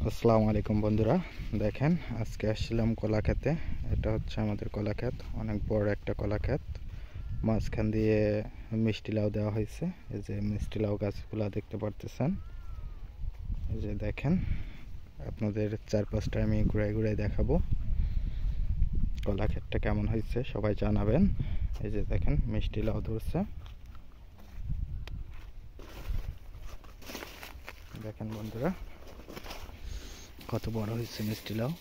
আসসালামু আলাইকুম বন্ধুরা, দেখেন আজকে আসছিলাম কলা খেতে। এটা হচ্ছে আমাদের কলা ক্ষেত, অনেক বড় একটা কলা ক্ষেত। মাঝখান দিয়ে মিষ্টি লাউ দেওয়া হয়েছে। এই যে মিষ্টি লাউ গাছগুলা দেখতে পারতেছেন। এই যে দেখেন, আপনাদের চারপাশটা আমি ঘুরাই ঘুরাই দেখাবো। কলা ক্ষেতটা কেমন হয়েছে সবাই জানাবেন। এই যে দেখেন মিষ্টি লাউ ধরছে, দেখেন বন্ধুরা কত বড় হয়েছে মিষ্টি লাউ।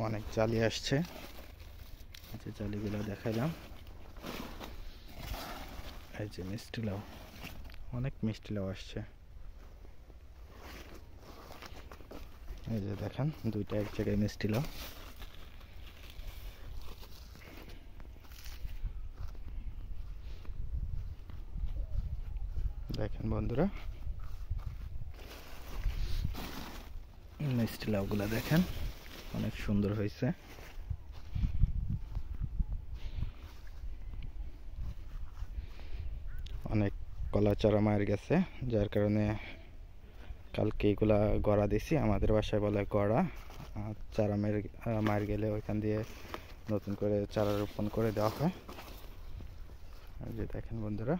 অনেক জালি আসছে, যে জালিগুলো দেখাইলাম। এই যে মিষ্টি লাউ, অনেক মিষ্টি লাউ আসছে। এই যে দেখেন দুইটা এক জায়গায় মিষ্টি লাউ। দেখেন বন্ধুরা মিষ্টি লাউগুলা দেখেন, অনেক সুন্দর হয়েছে। অনেক কলা চারা মার গেছে, যার কারণে কালকে এগুলা গড়া দিছি। আমাদের বাসায় বলে গড়া। চারা মার গেলে ওইখান দিয়ে নতুন করে চারা রোপণ করে দেওয়া হয়। এই যে দেখেন বন্ধুরা,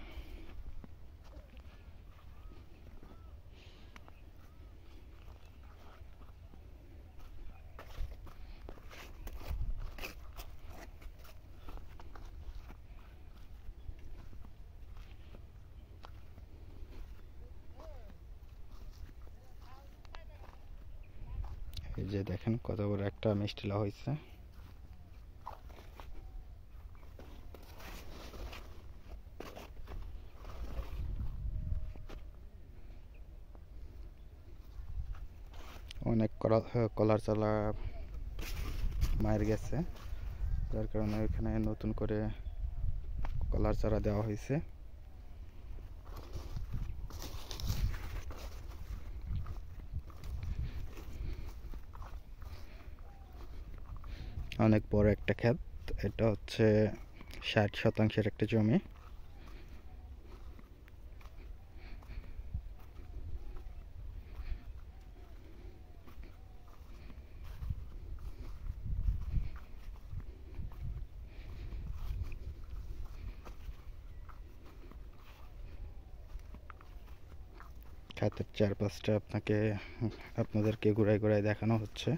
এই যে দেখেন কত বড় একটা মিষ্টি লাউ হয়েছে। অনেক কলার চারা মার গেছে, যার কারণে ওইখানে নতুন করে কলার চারা দেওয়া হয়েছে। অনেক বড় একটা ক্ষেত, এটা হচ্ছে 60 শতাংশের একটা জমি। ক্ষেতের চারপাশটা আপনাদেরকে ঘুরাই ঘুরাই দেখানো হচ্ছে।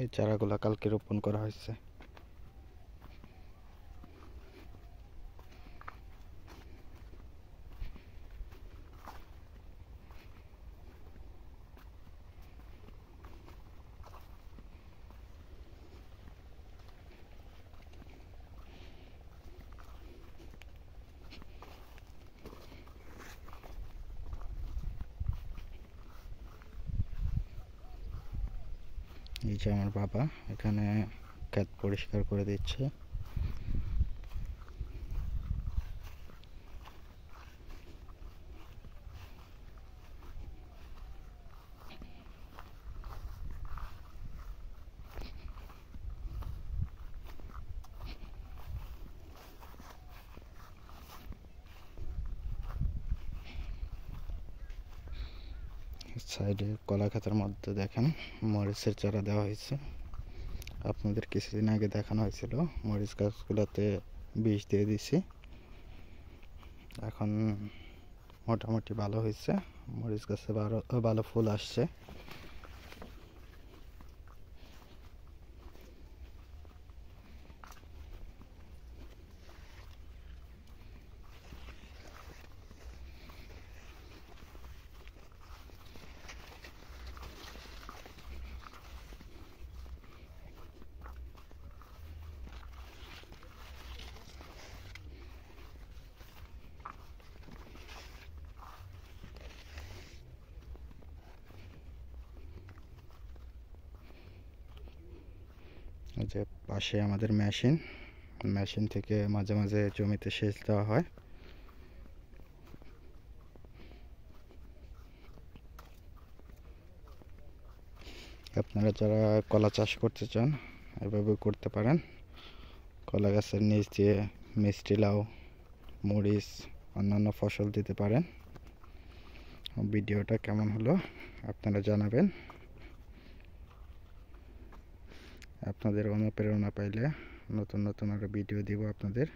এই চারাগুলা কালকে রোপণ করা হয়েছে। এই যে আমার বাবা এখানে ক্ষেত পরিষ্কার করে দিচ্ছে। সাইডে কলা ক্ষেতের মধ্যে দেখেন মরিচের চারা দেওয়া হয়েছে। আপনাদের কিছুদিন আগে দেখানো হয়েছিল, মরিচ গাছগুলোতে বিষ দিয়ে দিছি। এখন মোটামুটি ভালো হয়েছে, মরিচ গাছে ভালো ফুল আসছে। এই যে পাশে আমাদের মেশিন থেকে মাঝে মাঝে জমিতে সেচ দেওয়া হয়। আপনারা যারা কলা চাষ করতে চান এভাবে করতে পারেন। কলা গাছের নিচ দিয়ে মিষ্টি লাউ, মরিচ, অন্যান্য ফসল দিতে পারেন। ভিডিওটা কেমন হলো আপনারা জানাবেন। আপনাদের অনুপ্রেরণা পাইলে নতুন নতুন আরও ভিডিও দিব আপনাদের।